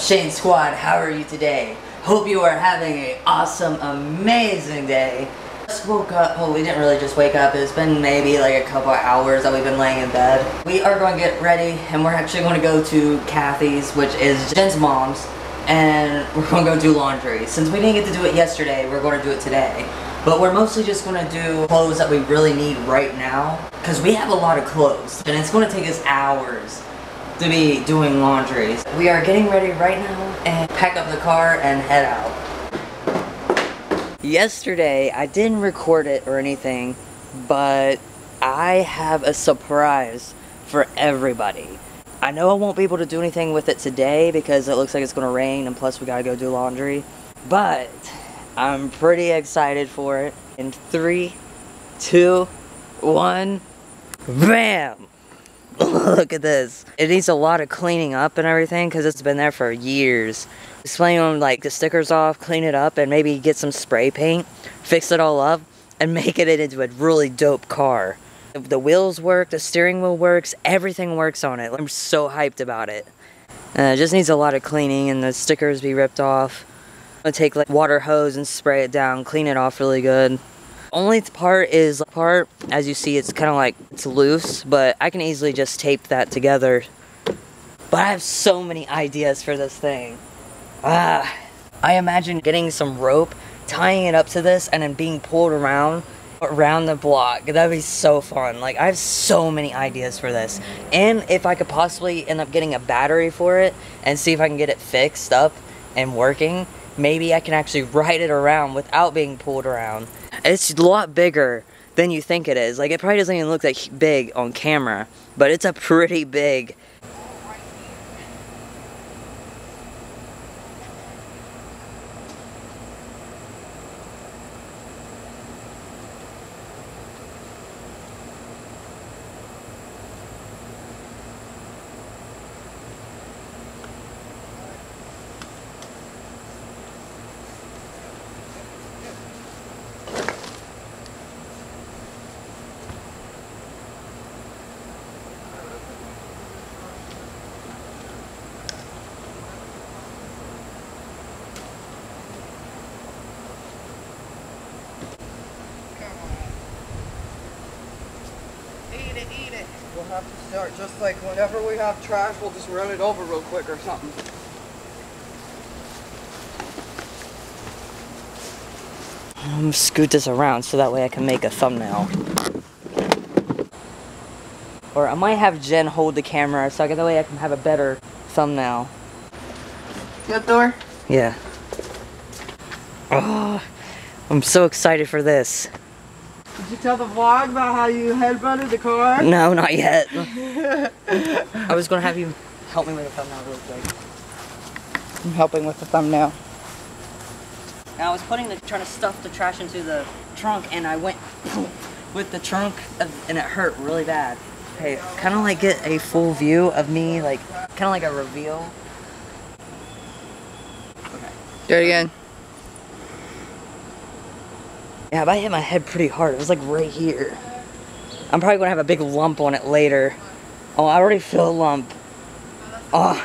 Shane Squad, how are you today? Hope you are having an awesome, amazing day. Just woke up. Well, we didn't really just wake up. It's been maybe like a couple of hours that we've been laying in bed. We are going to get ready, and we're actually going to go to Kathy's, which is Jen's mom's, and we're going to go do laundry. Since we didn't get to do it yesterday, we're going to do it today. But we're mostly just going to do clothes that we really need right now, because we have a lot of clothes, and it's going to take us hours to be doing laundry. We are getting ready right now and pack up the car and head out. Yesterday, I didn't record it or anything, but I have a surprise for everybody. I know I won't be able to do anything with it today because it looks like it's going to rain, and plus we gotta go do laundry, but I'm pretty excited for it. In 3, 2, 1, BAM! Look at this. It needs a lot of cleaning up and everything because it's been there for years. Explain them like the stickers off, clean it up, and maybe get some spray paint, fix it all up, and make it into a really dope car. The wheels work, the steering wheel works, everything works on it. I'm so hyped about it. It just needs a lot of cleaning and the stickers be ripped off. I'm gonna take like water hose and spray it down, clean it off really good. Only part is, as you see, it's kind of like, it's loose, but I can easily just tape that together. But I have so many ideas for this thing. I imagine getting some rope, tying it up to this, and then being pulled around the block. That'd be so fun. Like, I have so many ideas for this. And if I could possibly end up getting a battery for it, and see if I can get it fixed up and working, maybe I can actually ride it around without being pulled around. It's a lot bigger than you think it is. Like, it probably doesn't even look that big on camera, but it's a pretty big. Eat it. We'll have to start just like whenever we have trash, we'll just run it over real quick or something. I'm gonna scoot this around so that way I can make a thumbnail. Or I might have Jen hold the camera so that way I can have a better thumbnail. Good door? Yeah. Oh, I'm so excited for this. Did you tell the vlog about how you headbutted the car? No, not yet. I was gonna have you help me with the thumbnail real quick. I'm helping with the thumbnail. Now I was trying to stuff the trash into the trunk, and I went with the trunk, and it hurt really bad. Okay, kind of like get a full view of me, like kind of like a reveal. Okay. Do it again. Yeah, but I hit my head pretty hard. It was like right here. I'm probably gonna have a big lump on it later. Oh, I already feel a lump. Oh,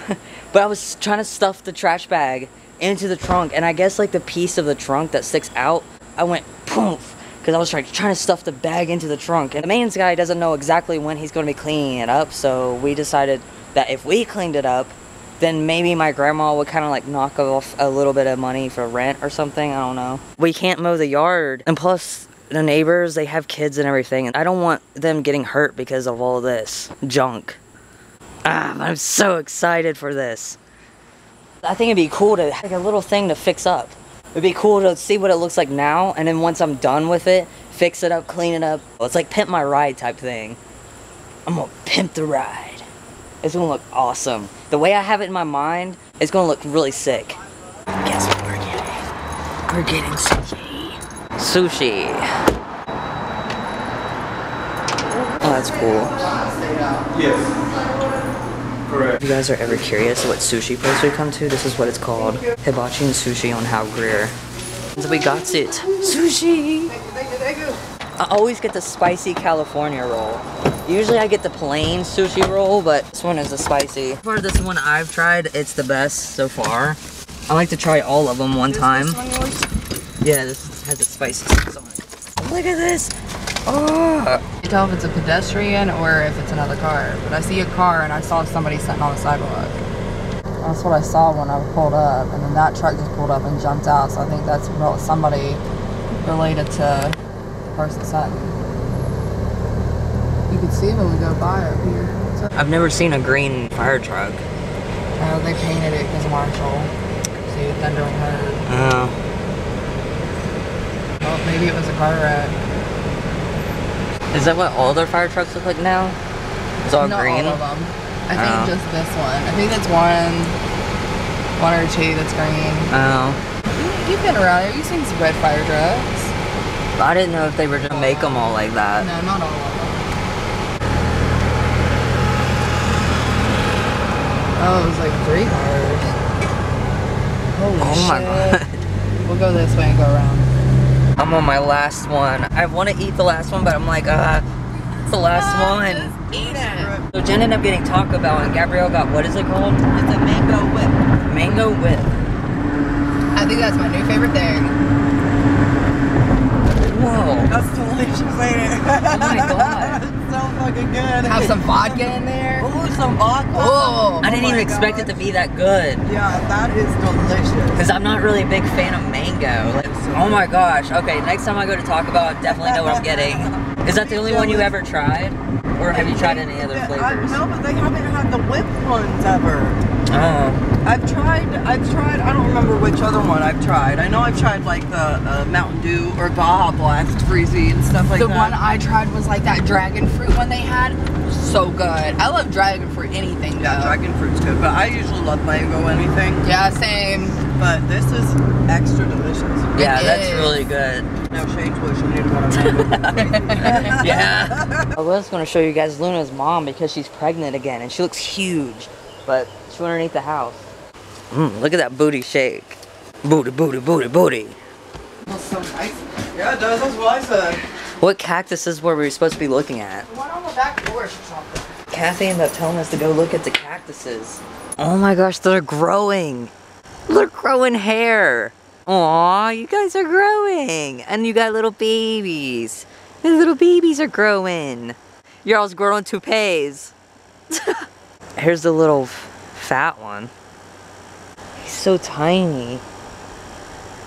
but I was trying to stuff the trash bag into the trunk, and I guess like the piece of the trunk that sticks out, I went poof, because I was trying to stuff the bag into the trunk. And the maintenance guy doesn't know exactly when he's gonna be cleaning it up, so we decided that if we cleaned it up, then maybe my grandma would kind of like knock off a little bit of money for rent or something, I don't know. We can't mow the yard, and plus the neighbors, they have kids and everything, and I don't want them getting hurt because of all this junk. I'm so excited for this. I think it'd be cool to like a little thing to fix up. It'd be cool to see what it looks like now, and then once I'm done with it, fix it up, clean it up. It's like pimp my ride type thing. I'm gonna pimp the ride. It's gonna look awesome. The way I have it in my mind, it's gonna look really sick. Guess what we're getting? We're getting sushi. Sushi. Oh, that's cool. Yes. Correct. If you guys are ever curious what sushi place we come to, this is what it's called. Hibachi and Sushi on How Greer. So we got it. Sushi! Thank you. I always get the spicy California roll. Usually I get the plain sushi roll, but this one is the spicy. For this one I've tried, it's the best so far. I like to try all of them one time. This one yours? Yeah, this has a spicy sauce on it. Look at this. Oh. I can't tell if it's a pedestrian or if it's another car, but I see a car and I saw somebody sitting on the sidewalk. That's what I saw when I pulled up, and then that truck just pulled up and jumped out, so I think that's somebody related to the person sitting. You can see them when we go by up here. I've never seen a green fire truck. They painted it because Marshall. See, Thunder and Herd. Oh. Oh, maybe it was a car wreck. Is that what all their fire trucks look like now? It's all Not green? all of them. I think just this one. I think that's one or two that's green. Oh. You've been around here. You've seen some red fire trucks. I didn't know if they were gonna make them all like that. No, not all of them. Oh, it was like 3 cars. Holy Oh my god. We'll go this way and go around. I'm on my last one. I want to eat the last one, but I'm like, it's the last one. Just eat it. So Jen ended up getting Taco Bell, and Gabrielle got, what is it called? It's a mango whip. Mango whip. I think that's my new favorite thing. Whoa. That's delicious, ain't it? Oh my god. It's so fucking good. Have some vodka in there. Ooh, some vodka. Oh, I didn't even expect it to be that good. Yeah, that is delicious. Because I'm not really a big fan of mango. Like, oh my gosh. Okay, next time I go to Taco Bell, I definitely know what I'm getting. Is that the only one you ever tried? Or have you tried any other flavors? No, but they haven't had the whipped ones ever. Oh. I've tried, I don't remember which other one I've tried. I know I've tried like the Mountain Dew or Baja Blast Freezy and stuff like that. The one I tried was like that dragon fruit one they had. So good. I love dragon fruit anything though. Yeah, dragon fruit's good, but I usually love mango anything. Yeah, same. But this is extra delicious. Yeah, that's really good. Now Shane's wishing he'd got a mango. Yeah. I was going to show you guys Luna's mom because she's pregnant again and she looks huge, but she's underneath the house. Look at that booty shake. Booty, booty, booty, booty. That's so nice. Yeah, it does. That's what I said. What cactuses were we supposed to be looking at? The one on the back porch or something. Kathy ended up telling us to go look at the cactuses. Oh my gosh, they're growing. They're growing hair. Aw, you guys are growing. And you got little babies. The little babies are growing. You're all growing toupees. Here's the little fat one. He's so tiny.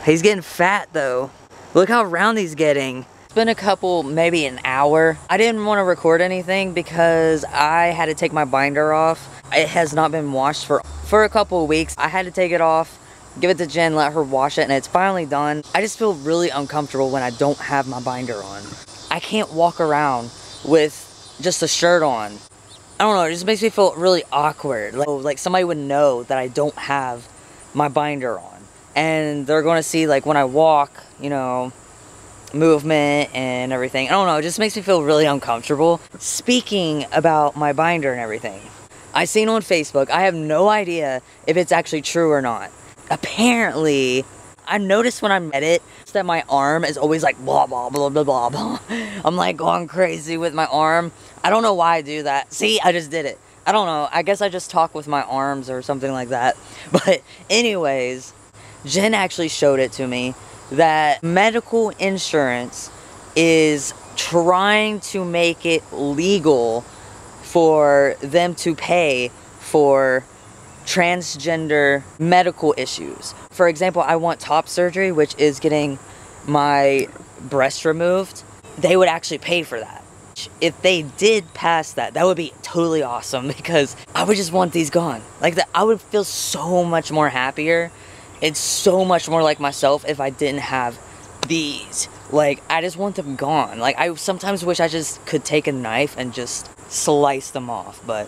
He's getting fat though. Look how round he's getting. It's been a couple, maybe an hour. I didn't want to record anything because I had to take my binder off. It has not been washed for a couple of weeks. I had to take it off, give it to Jen, let her wash it, and it's finally done. I just feel really uncomfortable when I don't have my binder on. I can't walk around with just a shirt on. I don't know, it just makes me feel really awkward. Like somebody would know that I don't have my binder on. And they're going to see, like, when I walk, you know, movement and everything. I don't know, it just makes me feel really uncomfortable. Speaking about my binder and everything, I seen on Facebook, I have no idea if it's actually true or not. Apparently, I noticed when I met it that my arm is always like blah blah blah blah blah blah. I'm like going crazy with my arm. I don't know why I do that. See, I just did it. I don't know, I guess I just talk with my arms or something like that. But anyways, Jen actually showed it to me that medical insurance is trying to make it legal for them to pay for transgender medical issues. For example, I want top surgery, which is getting my breast removed. They would actually pay for that. If they did pass that, that would be totally awesome because I would just want these gone. Like that, I would feel so much more happier. It's so much more like myself if I didn't have these. Like, I just want them gone. Like, I sometimes wish I just could take a knife and just slice them off. But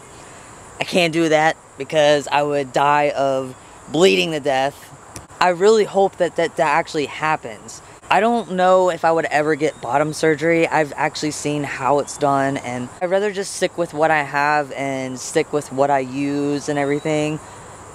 I can't do that because I would die of bleeding to death. I really hope that that actually happens. I don't know if I would ever get bottom surgery. I've actually seen how it's done. And I'd rather just stick with what I have and stick with what I use and everything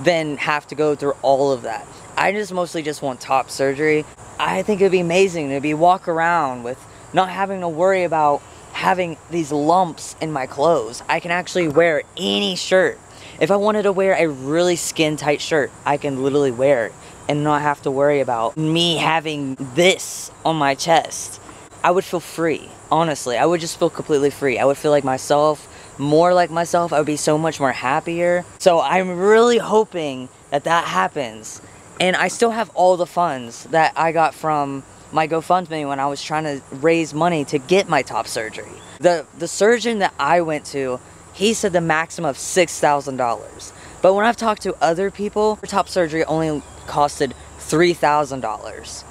than have to go through all of that. I just mostly just want top surgery. I think it'd be amazing to walk around with not having to worry about having these lumps in my clothes. I can actually wear any shirt. If I wanted to wear a really skin tight shirt, I can literally wear it and not have to worry about me having this on my chest. I would feel free, honestly. I would just feel completely free. I would feel like myself, more like myself. I would be so much more happier. So I'm really hoping that that happens. And I still have all the funds that I got from my GoFundMe when I was trying to raise money to get my top surgery. The surgeon that I went to, he said the maximum of $6,000. But when I've talked to other people, top surgery only costed $3,000.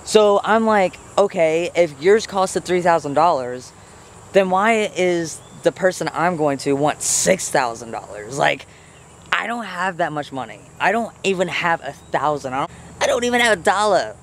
So I'm like, okay, if yours costed $3,000, then why is the person I'm going to want $6,000? Like, I don't have that much money. I don't even have $1,000. I don't even have $1.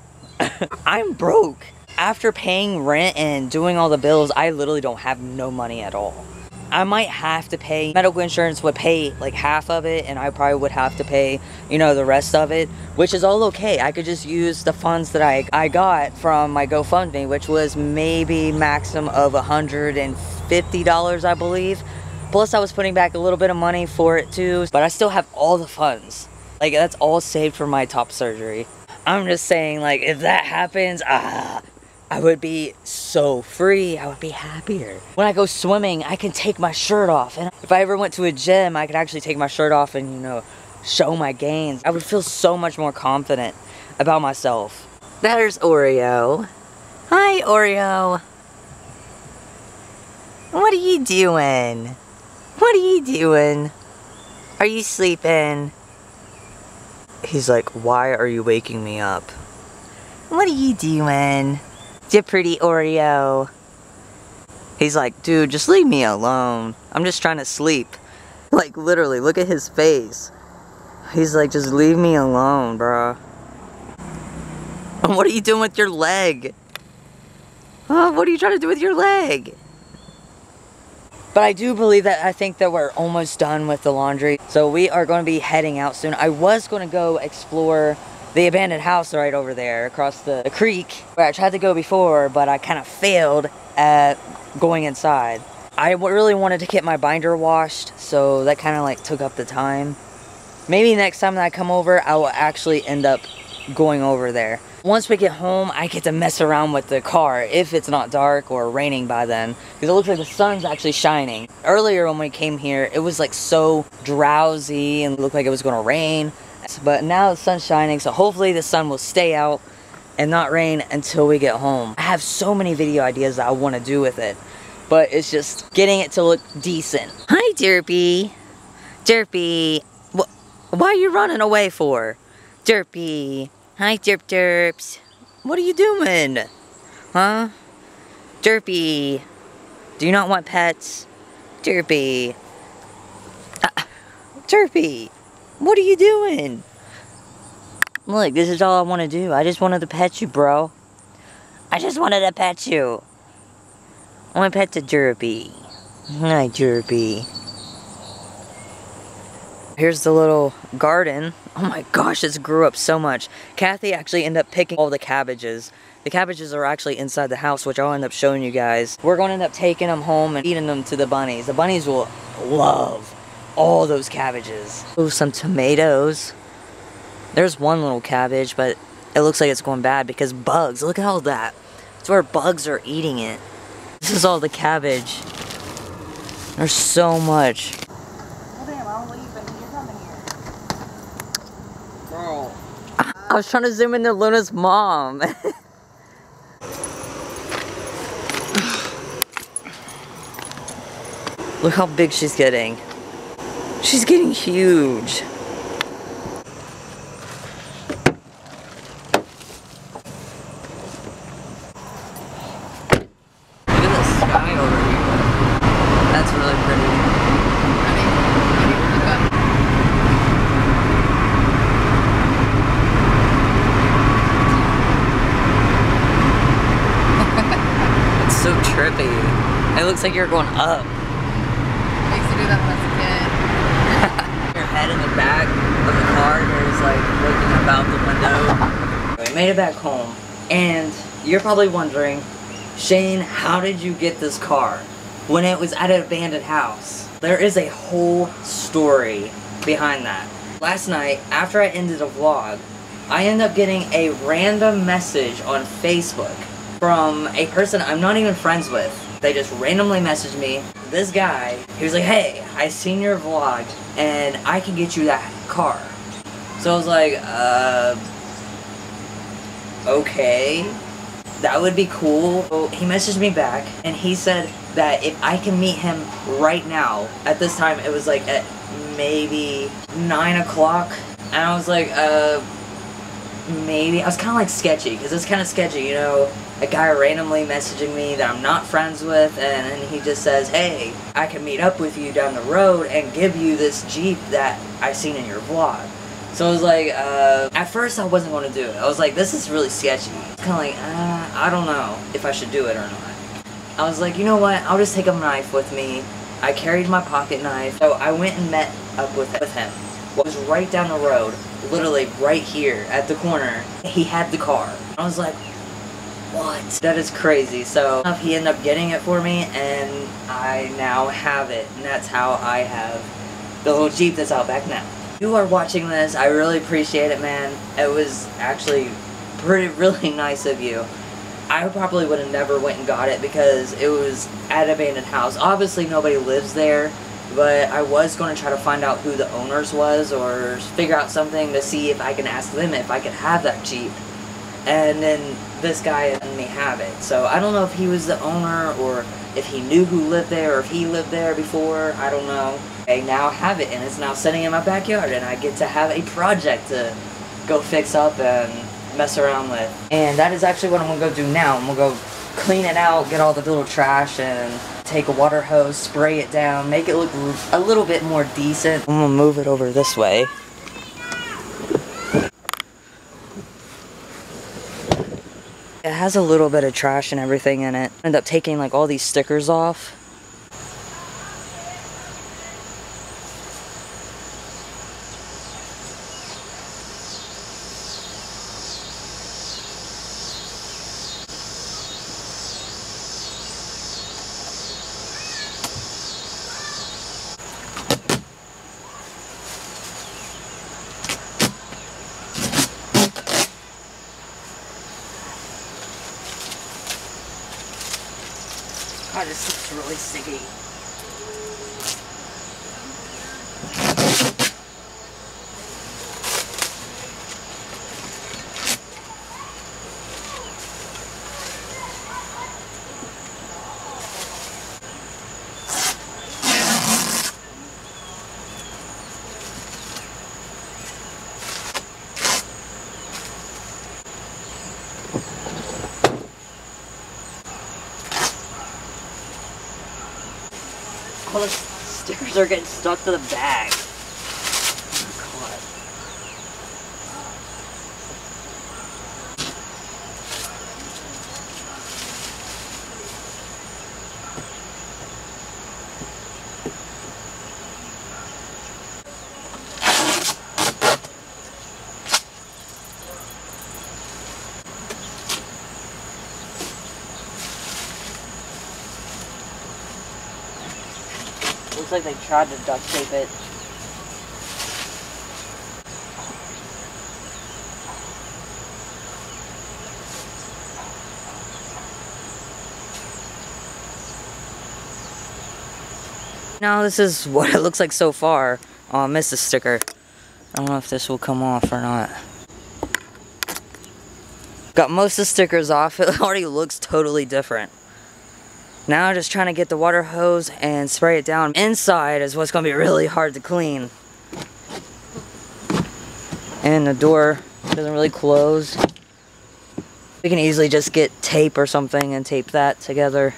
I'm broke. After paying rent and doing all the bills, I literally don't have no money at all. I might have to pay, medical insurance would pay like half of it, and I probably would have to pay, you know, the rest of it, which is all okay. I could just use the funds that I got from my GoFundMe, which was maybe maximum of $150, I believe. Plus I was putting back a little bit of money for it too, but I still have all the funds. Like, that's all saved for my top surgery. I'm just saying, like, if that happens, I would be so free. I would be happier. When I go swimming, I can take my shirt off. And if I ever went to a gym, I could actually take my shirt off and, you know, show my gains. I would feel so much more confident about myself. There's Oreo. Hi, Oreo. What are you doing? What are you doing? Are you sleeping? He's like, why are you waking me up? What are you doing? You pretty Oreo. He's like, dude, just leave me alone. I'm just trying to sleep. Like, literally, look at his face. He's like, just leave me alone, bro. What are you doing with your leg? Huh? What are you trying to do with your leg? But I do believe that, I think that we're almost done with the laundry. So we are going to be heading out soon. I was going to go explore the abandoned house right over there across the creek where I tried to go before, but I kind of failed at going inside. I really wanted to get my binder washed, so that kind of like took up the time. Maybe next time that I come over, I will actually end up going over there. Once we get home, I get to mess around with the car if it's not dark or raining by then, because it looks like the sun's actually shining. Earlier when we came here, it was like so drowsy and looked like it was going to rain, but now the sun's shining, so hopefully the sun will stay out and not rain until we get home. I have so many video ideas that I want to do with it, but it's just getting it to look decent. Hi, Derpy. Derpy. Why are you running away for? Derpy. Hi, Derp Derps. What are you doing? Huh? Derpy. Do you not want pets? Derpy. Derpy. What are you doing? Look, this is all I want to do. I just wanted to pet you, bro. I just wanted to pet you. I want to pet the Derpy. Hi, Derpy. Here's the little garden. Oh my gosh, this grew up so much. Kathy actually ended up picking all the cabbages. The cabbages are actually inside the house, which I'll end up showing you guys. We're going to end up taking them home and feeding them to the bunnies. The bunnies will love all those cabbages. Oh, some tomatoes. There's one little cabbage, but it looks like it's going bad because bugs. Look at all that. It's where bugs are eating it. This is all the cabbage. There's so much. I was trying to zoom into Luna's mom. Look how big she's getting. She's getting huge. Look at the sky over here. That's really pretty. So trippy. It looks like you're going up. I used to do that when I was a kid. Your head in the back of the car, you're just like looking about the window. We made it back home, and you're probably wondering, Shane, how did you get this car when it was at an abandoned house? There is a whole story behind that. Last night, after I ended a vlog, I ended up getting a random message on Facebook from a person I'm not even friends with. They just randomly messaged me. This guy, he was like, hey, I seen your vlog and I can get you that car. So I was like, okay, that would be cool. So he messaged me back and he said that if I can meet him right now, at this time it was like at maybe 9 o'clock, and I was like, maybe. I was kind of like sketchy, because it's kind of sketchy, you know, a guy randomly messaging me that I'm not friends with, and then he just says, hey, I can meet up with you down the road and give you this Jeep that I seen in your vlog. So I was like, at first I wasn't going to do it. I was like, this is really sketchy. It's kind of like, I don't know if I should do it or not. I was like, you know what, I'll just take a knife with me. I carried my pocket knife, so I went and met up with him. It was right down the road, literally right here at the corner. He had the car. I was like, what? That is crazy. So he ended up getting it for me, and I now have it, and that's how I have the little Jeep that's out back now. If you are watching this, I really appreciate it, man. It was actually really nice of you. I probably would have never went and got it because it was at an abandoned house. Obviously nobody lives there, but I was going to try to find out who the owners was or figure out something to see if I can ask them if I could have that Jeep. And then this guy let me have it. So I don't know if he was the owner or if he knew who lived there or if he lived there before. I don't know. I now have it, and it's now sitting in my backyard, and I get to have a project to go fix up and mess around with. And that is actually what I'm gonna go do now. I'm gonna go clean it out, get all the little trash, and take a water hose, spray it down, make it look a little bit more decent. I'm gonna move it over this way. It has a little bit of trash and everything in it. I ended up taking like all these stickers off. God, this looks really sticky. All the stickers are getting stuck to the bag. Oh, God. Looks like they tried to duct tape it. Now this is what it looks like so far. Oh, I missed the sticker. I don't know if this will come off or not. Got most of the stickers off. It already looks totally different. Now I'm just trying to get the water hose and spray it down. Inside is what's going to be really hard to clean. And the door doesn't really close. We can easily just get tape or something and tape that together.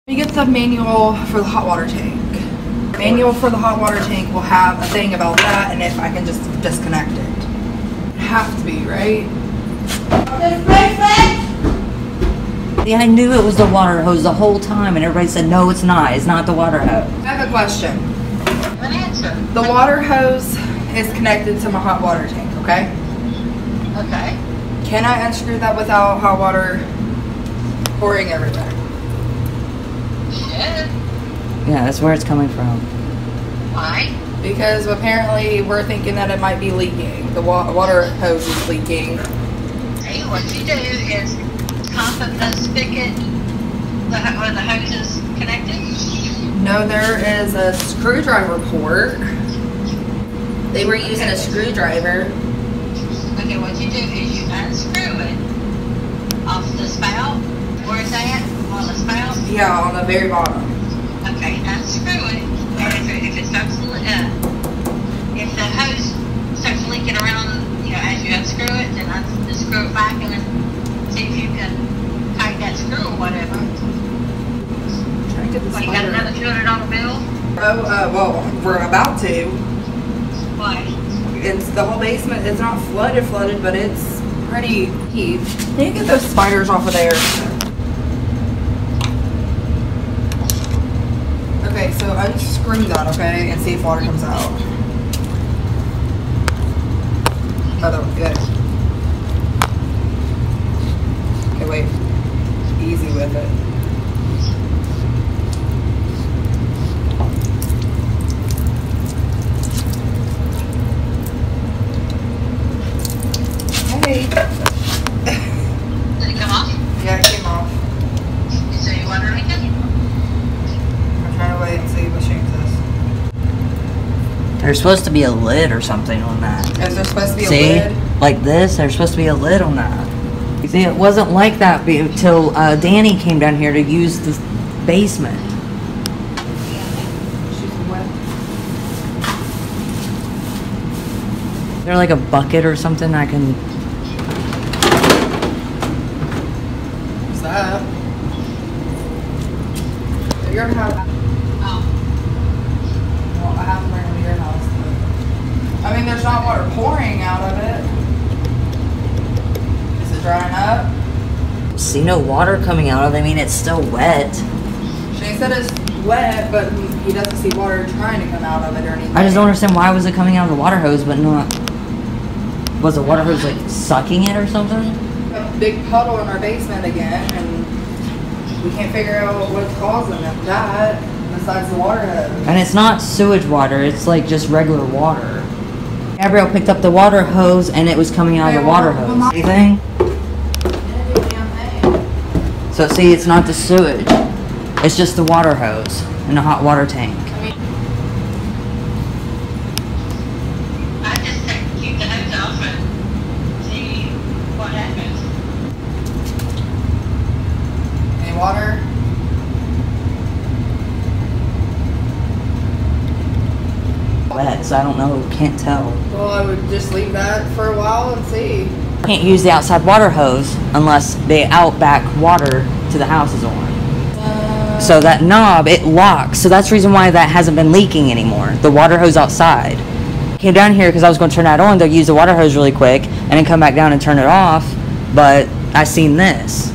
We get the manual for the hot water tank. Manual for the hot water tank will have a thing about that, and if I can just disconnect it. It'd have to be, right? Yeah, I knew it was the water hose the whole time, and everybody said, no, it's not. It's not the water hose. I have a question. An answer. The water hose is connected to my hot water tank, okay? Okay. Can I unscrew that without hot water pouring everywhere? Shit. Yeah, that's where it's coming from. Why? Because apparently we're thinking that it might be leaking. The water hose is leaking. Hey, what you do is pump up the spigot where the hose is connected. No, there is a screwdriver port. They were using a screwdriver. Okay, what you do is you unscrew it off the spout. Where's that? On the spout? Yeah, on the very bottom. Okay, unscrew it. And if it starts to if the hose starts leaking around, as you unscrew it, then unscrew it back and then see if you can tighten that screw or whatever. Trying to get this Well, you got another $200 bill? Oh, well, we're about to. Why? It's the whole basement. It's not flooded, but it's pretty deep. Can you get those spiders off of there? Okay, so unscrew that, okay, and see if water comes out. Oh, that was good. Okay, wait. Easy with it. Hey. Did it come off? Yeah, it came off. Is there any water leaking? I'm trying to wait and see what shape this. There's supposed to be a lid or something on that. Is there supposed to be a See? lid? Like this, there's supposed to be a lid on that. You see, it wasn't like that until Danny came down here to use the basement. She's wet. Is there like a bucket or something I can... What's that? Your house. Oh. Well, I have to bring it to your house. But, I mean, there's not water pouring out of it. Is it drying up? See no water coming out of it. I mean, it's still wet. Shane said it's wet, but he doesn't see water trying to come out of it or anything. I just don't understand why was it coming out of the water hose, but not... Was the water hose like sucking it or something? A big puddle in our basement again, and we can't figure out what's causing that besides the water hose. And it's not sewage water, it's like just regular water. Gabrielle picked up the water hose and it was coming out of the water hose. Anything? So see, it's not the sewage. It's just the water hose and the hot water tank. I just keep the hose off and see what happens. Any water? Wet, so I don't know, can't tell. Well, I would just leave that for a while and see. Can't use the outside water hose unless the outback water to the house is on. So that knob, it locks. So that's the reason why that hasn't been leaking anymore. The water hose outside. Came down here because I was going to turn that on to use the water hose really quick and then come back down and turn it off. But I seen this.